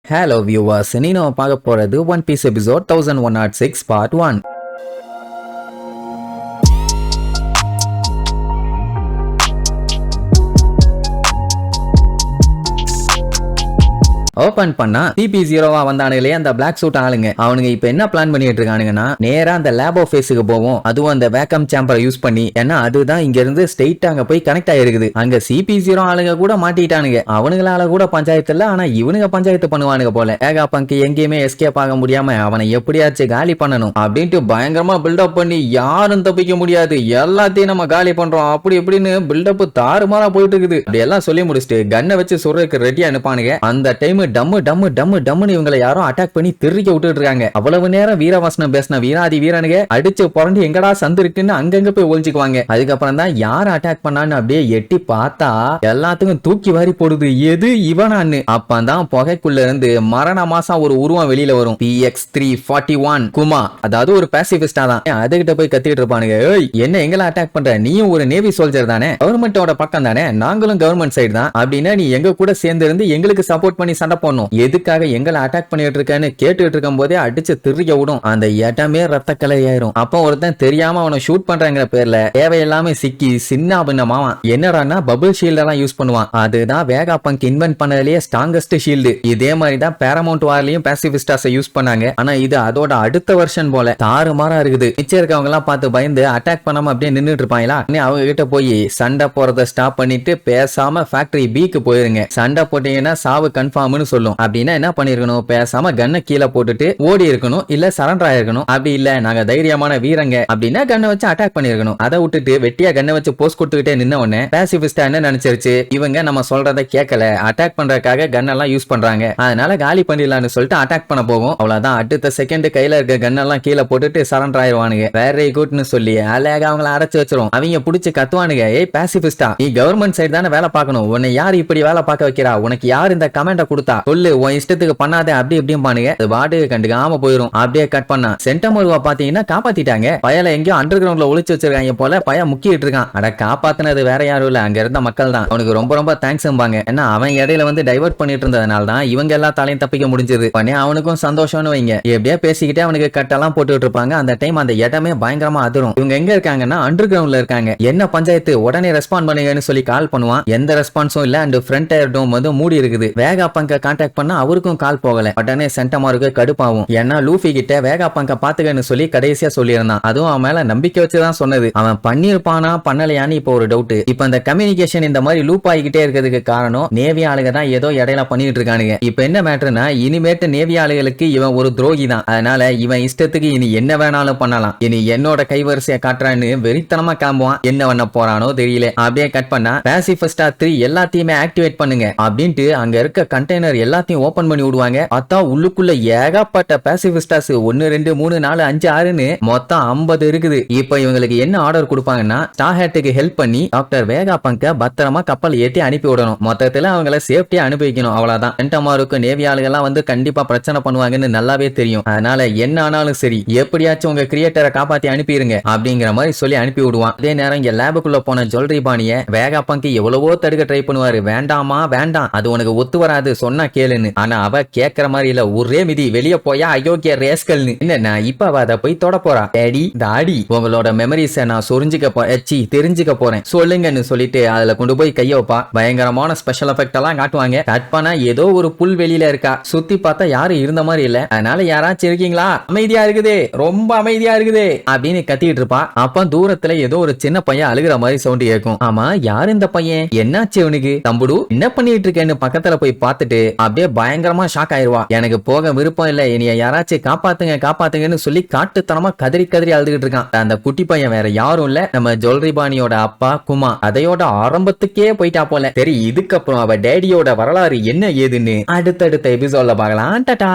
Hello viewers, நீ நம்ம பார்க்க போறது one piece episode 1106 part 1. Open பண்ணா CP0 வந்தானுங்களே அந்த பிளாக் சூட் ஆளுங்க. அவனுங்க இப்ப என்ன பிளான் பண்ணிட்டு இருக்கானுங்கன்னா, நேரா அந்த லேப் ஆபீஸுக்கு போவோம். அதுவும் அந்த வேக்கம் சேம்பரை யூஸ் பண்ணி, ஏன்னா அதுதான் இங்க இருந்து ஸ்ட்ரெயிட்டா அங்க போய் கனெக்ட் ஆயிருக்குது. அங்க CP0 ஆளுங்க கூட மாட்டிட்டானுங்க. அவனுங்களால கூட பஞ்சாயத்து இல்ல, ஆனா இவனுங்க பஞ்சாயத்து பண்ணுவானுங்க போல. வேகாபங்க் எங்கேயுமே எஸ்கேப் ஆக முடியாம அவனை எப்படியாச்சும் காலி பண்ணணும் அப்படின்ட்டு பயங்கரமா பில்டப் பண்ணி யாரும் தப்பிக்க முடியாது, எல்லாத்தையும் நம்ம காலி பண்றோம் அப்படி இப்படின்னு பில்டப் தாறுமாறா போயிட்டு இருக்குது. அப்படி எல்லாம் சொல்லி முடிச்சுட்டு கன்னை வச்சு சொல்றதுக்கு ரெடியா அனுப்பானுங்க. அந்த டைம் டம்மு டம்மு டம்மு டம்முன்னு இவங்களை யாரும் அட்டாக் பண்ணி திருக்க விட்டுட்டு இருக்காங்க. அவ்வளவு நேரம் வீரவாசனம் பேசின வீராதி வீரனுங்க அடிச்சு புரண்டு எங்கடா சந்து இருக்குன்னு அங்கங்க போய் ஒழிச்சுக்குவாங்க. அதுக்கப்புறம் தான் யார அட்டாக் பண்ணான்னு அப்படியே எட்டி பார்த்தா எல்லாத்துக்கும் தூக்கி வாரி போடுது. எது இவனான்னு அப்பதான் புகைக்குள்ள இருந்து மரண மாசம் ஒரு உருவம் வெளியில வரும். PX341 குமா, அதாவது ஒரு பேசிபிஸ்டா தான். அதுகிட்ட போய் கத்திட்டு இருப்பானுங்க, என்ன எங்களை அட்டாக் பண்ற, நீயும் ஒரு நேவி சோல்ஜர் தானே, கவர்மெண்டோட பக்கம் தானே, நாங்களும் கவர்மெண்ட் சைடு தான், அப்படின்னா நீ எங்க கூட சேர்ந்து இருந்து எங்களுக்கு சப்போர்ட் பண்ணி சண்டை போடணும், எதுக்காக எங்களை அட்டாக் பண்ணிட்டு இருக்கேன்னு கேட்டுட்டு இருக்கும் போதே அடிச்சு திருக்க விடும். அந்த இடமே ரத்த கலையாயிரும். அப்போ ஒருத்தன் தெரியாம அவனை ஷூட் பண்றாங்கிற பேர்ல தேவையில்லாம சிக்கி சின்ன பின்னமாவான். என்னடான்னா பபிள் ஷீல்ட் எல்லாம் யூஸ் பண்ணுவான். அதுதான் வேகாபங்க் இன்வென்ட் பண்ணதுலயே ஸ்ட்ராங்கஸ்ட் ஷீல்டு. இதே மாதிரி தான் பேரமௌண்ட் வார்லயும் பேசிபிஸ்டாஸை யூஸ் பண்ணாங்க. ஆனா இது அதோட அடுத்த வெர்ஷன் போல தாறுமாறா இருக்குது. மிச்சம் இருக்கவங்க எல்லாம் பார்த்து பயந்து அட்டாக் பண்ணாம அப்படியே நின்னுட்டு இருப்பாங்களா. அவங்க கிட்ட போய் சண்டை போறத ஸ்டாப் பண்ணிட்டு பேசாம ஃபேக்டரி பிக்கு போயிருங்க, சண்டை போட்டீங்கன்னா சாவு கன்ஃபார்ம்னு சொல்லும். அப்படின்னா என்ன பண்ணிருக்கணும், பேசாம கண்ணை கீழே போட்டுட்டு ஓடி இருக்கணும், இல்ல சரண்டர் ஆயிருக்கணும். அப்படி இல்ல நாங்க தைரியமான வீரங்க அப்படின்னா கண்ணை வச்சு அட்டாக் பண்ணிருக்கணும். அதை விட்டுட்டு வெட்டியா கண்ணை வச்சு போஸ்ட் கொடுத்துக்கிட்டே நின்ன உடனே பேசிபிஸ்டா என்ன நினைச்சிருச்சு, இவங்க நம்ம சொல்றதை கேட்கல, அட்டாக் பண்றதுக்காக கண்ணெல்லாம் யூஸ் பண்றாங்க, அதனால காலி பண்ணிடலாம்னு சொல்லிட்டு அட்டாக் பண்ண போகும். அவ்வளவுதான், அடுத்த செகண்ட் கையில இருக்க கண்ணெல்லாம் கீழே போட்டுட்டு சரண்டர் ஆயிருவானுங்க. வெரி குட்னு சொல்லி அழக அவங்கள அடைச்சு வச்சிரும். அவங்க புடிச்சு கத்துவானுங்க, ஏய் பேசிபிஸ்டா, நீ கவர்மெண்ட் சைடு தானே வேலை பார்க்கணும், உன்னை யார் இப்படி வேலை பார்க்க வைக்கிறா, உனக்கு யார் இந்த கமெண்ட கொடுத்தா சொல்லு, உன் இஷ்டத்துக்கு பண்ணாத அப்படி இப்படியும் பானுங்க. அது பாடு கண்டுக்காம போயிரும். அப்படியே கட் பண்ணா சென்டமருவா பாத்தீங்கன்னா காப்பாத்திட்டாங்க. பயல எங்கேயோ அண்டர் கிரவுண்ட்ல ஒளிச்சு வச்சிருக்காங்க போல, பய முக்கிட்டு இருக்கான். அட காப்பாத்தினது வேற யாரும் இல்ல, அங்க இருந்த மக்கள் தான். அவனுக்கு ரொம்ப ரொம்ப தேங்க்ஸ் பாங்க. ஏன்னா அவன் இடையில வந்து டைவர்ட் பண்ணிட்டு இருந்ததுனால தான் இவங்க எல்லா தலையும் தப்பிக்க முடிஞ்சது. பண்ணி அவனுக்கும் சந்தோஷம்னு வைங்க. எப்படியா பேசிக்கிட்டே அவனுக்கு கட்டெல்லாம் போட்டுட்டு இருப்பாங்க. அந்த டைம் அந்த இடமே பயங்கரமா அதிரும். இவங்க எங்க இருக்காங்கன்னா அண்டர் கிரவுண்ட்ல இருக்காங்க. என்ன பஞ்சாயத்து, உடனே ரெஸ்பாண்ட் பண்ணுங்கன்னு சொல்லி கால் பண்ணுவான். எந்த ரெஸ்பான்ஸும் இல்ல. அண்ட் ஃப்ரண்ட் டயர் டோம் வந்து மூடி இருக்குது. வேகாபங்க கான்டாக்ட் பண்ணா அவருக்கும் கால் போகல. உடனே சென்டமாருக்கு கடுப்பாகும். ஏன்னா லூஃபி கிட்ட வேகாபங்க பாத்துக்கன்னு சொல்லி கடைசியா சொல்லியிருந்தான். அதுவும் அவன் மேல நம்பிக்கை வச்சுதான் சொன்னது. அவன் பண்ணிருப்பானா பண்ணலையான்னு இப்ப ஒரு டவுட். இப்ப அந்த கம்யூனிகேஷன் இந்த மாதிரி லூப் ஆகிக்கிட்டே இருக்கிறதுக்கு காரணம் நேவி ஆளுங்க தான் ஏதோ இடையில பண்ணிட்டு இருக்கானுங்க. இப்ப என்ன மேட்டர்னா, இனிமேட்டு நேவி ஆளுகளுக்கு இவன் ஒரு துரோகி தான். அதனால இவன் இஷ்டத்துக்கு இனி என்ன வேணாலும் பண்ணலாம். இனி என்னோட கைவரிசையை காட்டுறான்னு வெறித்தனமா காம்புவான். என்ன பண்ண போறானோ தெரியல. அப்படியே கட் பண்ணா பேசிபிஸ்டா 3 எல்லாத்தையுமே ஆக்டிவேட் பண்ணுங்க அப்படின்ட்டு அங்க இருக்க கண்டெய்னர் எல்லாத்தையும் ஓபன் பண்ணி விடுவாங்க. அத்தா உள்ளுக்குள்ள ஏகப்பட்ட பேசிபிஸ்டாஸ் 1 2 3 4 5 6ன்னு மொத்தம் 50 இருக்குது. இப்ப இவங்களுக்கு என்ன ஆர்டர் கொடுப்பாங்கன்னா, ஸ்டார்ஹேட்டுக்கு ஹெல்ப் பண்ணி டாக்டர் வேகாபங்க பத்திரமா கப்பல் ஏற்றி அனுப்பி விடணும். மொத்தத்துல அவங்கள சேஃப்டியா அனுப்பி வைக்கணும். அவ்வளவுதான். சென்டமாருக்கு நேவி ஆளுகெல்லாம் வந்து கண்டிப்பா பிரச்சனை பண்ணுவாங்கன்னு நல்லாவே தெரியும். அதனால என்ன ஆனாலும் சரி, எப்படியாச்சும் உங்க கிரியேட்டரை காப்பாத்தி அனுப்பிடுங்க அப்படிங்கிற மாதிரி சொல்லி அனுப்பி விடுவான். அதே நேரம் இங்க லேபுக்குள்ள போன ஜுவல்லரி பாணிய வேகாபங்க எவ்வளவோ தடுக்க ட்ரை பண்ணுவாரு. வேண்டாமா வேண்டாம், அது உனக்கு ஒத்து வராது, சொன்னா கேளுன்னு. ஆனா அவ கேட்கிற மாதிரி இல்ல, ஒரே மிதி, வெளியே போயா அயோக்கிய ரேஸ்கல்னு. என்ன இப்ப அதை போய் தொட போறா. டேடி தாடி, உங்களோட மெமரிஸை நான் தெரிஞ்சுக்க போறேன் சொல்லுங்கன்னு சொல்லிட்டு அதுல கொண்டு போய் கைய வைப்பா. பயங்கரமான ஸ்பெஷல் எஃபெக்ட் எல்லாம் காட்டுவாங்க. கட் பண்ணா ஏதோ ஒரு புல் வெளியில இருக்கா. சுத்தி பார்த்தா யாரும் இருந்த மாதிரி இல்ல. அதனால யாராச்சும் இருக்கீங்களா, அமைதியா இருக்குதே, ரொம்ப அமைதியா இருக்குதே அப்படின்னு கத்திட்டு இருப்பா. அப்ப தூரத்துல ஏதோ ஒரு சின்ன பையன் அழுகிற மாதிரி சவுண்ட் கேட்கும். ஆமா, யார் இந்த பையன், என்னாச்சு அவனுக்கு, தம்புடு என்ன பண்ணிட்டு இருக்கேன்னு பக்கத்துல போய் பார்த்துட்டு அப்படியே பயங்கரமா ஷாக் ஆயிருவா. எனக்கு போக விருப்பம் இல்ல, என்னைய யாராச்சும் காப்பாத்துங்கன்னு சொல்லி காட்டுத்தனமா கதறி கதறி அழுதுகிட்டு இருக்கான். அந்த குட்டி பையன் வேற யாரும் இல்ல, நம்ம ஜுவல்லரி பாணியோட அப்பா குமா. அதையோட ஆரம்பத்துக்கே போயிட்டா போல. சரி, இதுக்கப்புறம் அவ டேடியோட வரலாறு என்ன ஏதுன்னு அடுத்தடுத்த எபிசோட்ல பார்க்கலாம். டாடா.